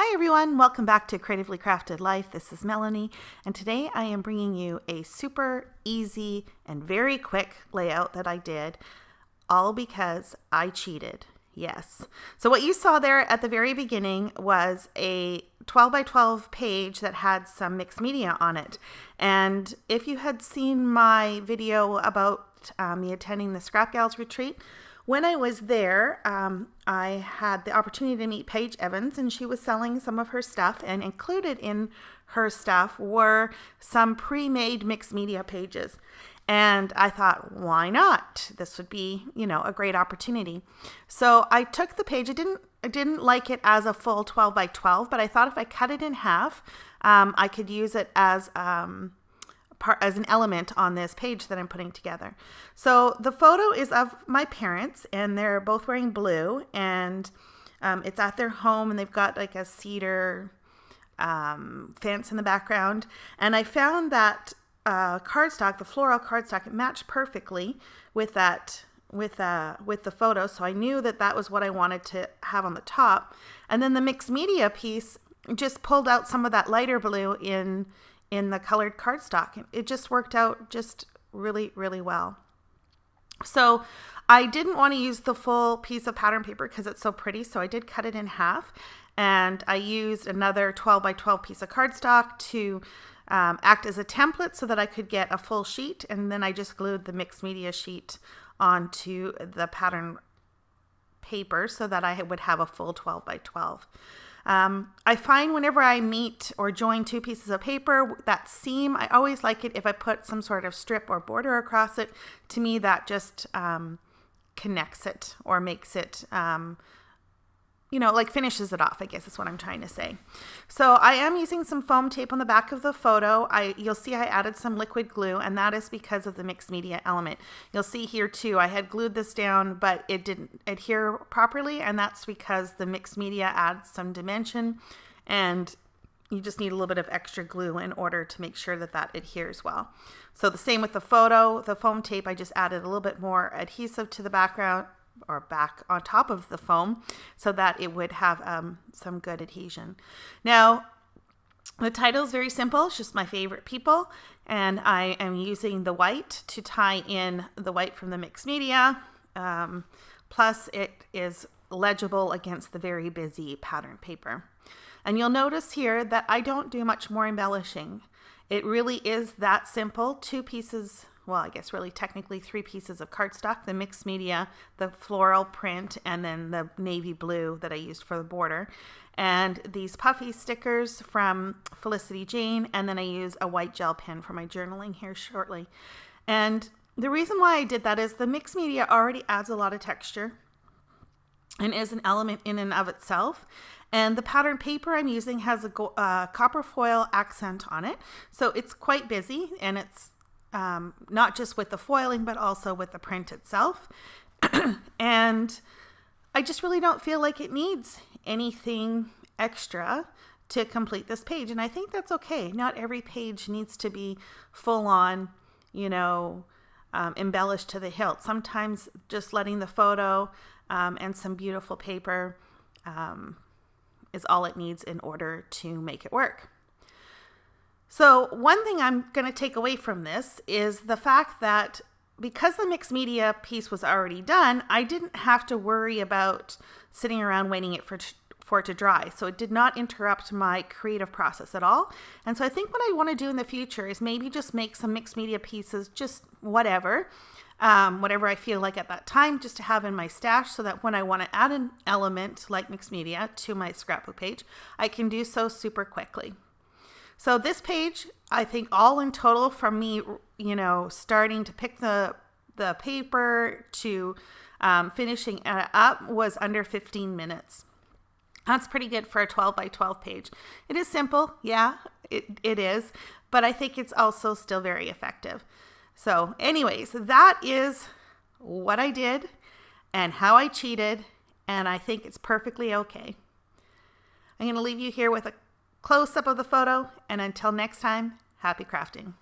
Hi everyone, welcome back to Creatively Crafted Life. This is Melanie, and today I am bringing you a super easy and very quick layout that I did, all because I cheated. Yes. So what you saw there at the very beginning was a 12 by 12 page that had some mixed media on it. And if you had seen my video about me attending the Scrap Gals retreat, when I was there, I had the opportunity to meet Paige Evans, and she was selling some of her stuff, and included in her stuff were some pre-made mixed media pages. And I thought, why not? This would be, a great opportunity. So I took the page. I didn't like it as a full 12 by 12, but I thought if I cut it in half, I could use it as an element on this page that I'm putting together. So the photo is of my parents, and they're both wearing blue, and it's at their home, and they've got like a cedar fence in the background. And I found that cardstock, the floral cardstock, it matched perfectly with that with the photo, so I knew that that was what I wanted to have on the top. And then the mixed media piece just pulled out some of that lighter blue in the colored cardstock. It just worked out just really, really well. So I didn't want to use the full piece of pattern paper because it's so pretty, so I did cut it in half, and I used another 12 by 12 piece of cardstock to act as a template so that I could get a full sheet, and then I just glued the mixed media sheet onto the pattern paper so that I would have a full 12 by 12. I find whenever I meet or join two pieces of paper, that seam, I always like it if I put some sort of strip or border across it. To me, that just connects it or makes it, like finishes it off, I guess is what I'm trying to say. So I am using some foam tape on the back of the photo. You'll see I added some liquid glue, and that is because of the mixed media element. You'll see here too, I had glued this down, but it didn't adhere properly, and that's because the mixed media adds some dimension, and you just need a little bit of extra glue in order to make sure that that adheres well. So the same with the photo, the foam tape, I just added a little bit more adhesive to the background, or back on top of the foam, so that it would have some good adhesion. Now, the title is very simple. It's just my favorite people, and I am using the white to tie in the white from the mixed media. Plus, it is legible against the very busy pattern paper. And you'll notice here that I don't do much more embellishing. It really is that simple. Two pieces, well, I guess really technically three pieces of cardstock, the mixed media, the floral print, and then the navy blue that I used for the border. And these puffy stickers from Felicity Jane, and then I use a white gel pen for my journaling here shortly. And the reason why I did that is the mixed media already adds a lot of texture and is an element in and of itself. And the pattern paper I'm using has a copper foil accent on it. So it's quite busy, and it's not just with the foiling, but also with the print itself. And I just really don't feel like it needs anything extra to complete this page. And I think that's okay. Not every page needs to be full on, embellished to the hilt. Sometimes just letting the photo and some beautiful paper is all it needs in order to make it work. So one thing I'm going to take away from this is the fact that because the mixed media piece was already done, I didn't have to worry about sitting around waiting for it to dry. So it did not interrupt my creative process at all. And so I think what I want to do in the future is maybe just make some mixed media pieces, just whatever I feel like at that time, just to have in my stash, so that when I want to add an element like mixed media to my scrapbook page, I can do so super quickly. So this page, I think all in total from me, starting to pick the paper to finishing it up was under 15 minutes. That's pretty good for a 12 by 12 page. It is simple. Yeah, it is. But I think it's also still very effective. So anyways, that is what I did and how I cheated. And I think it's perfectly okay. I'm going to leave you here with a close-up of the photo, and until next time, happy crafting.